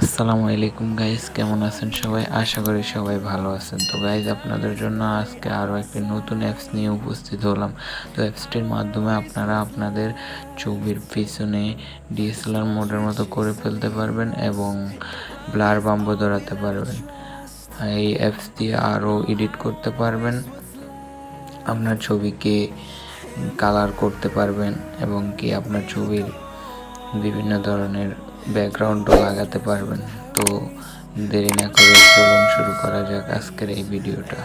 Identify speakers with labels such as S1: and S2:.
S1: আসসালামু আলাইকুম গাইস, কেমন আছেন সবাই? আশা করি সবাই ভালো আছেন। তো গাইস, আপনাদের জন্য আজকে আরও একটি নতুন অ্যাপস নিয়ে উপস্থিত হলাম। তো অ্যাপসটির মাধ্যমে আপনারা আপনাদের ছবির পিছনে ডিএসএলআর মোডের মতো করে ফেলতে পারবেন এবং ব্লার বাম্ব ধরাতে পারবেন। এই অ্যাপস দিয়ে আরও এডিট করতে পারবেন, আপনার ছবিকে কালার করতে পারবেন এবং কি আপনার ছবির বিভিন্ন ধরনের ব্যাকগ্রাউন্ডও লাগাতে পারবেন। তো দেরি না করে চলুন শুরু করা যাক আজকের এই ভিডিওটা।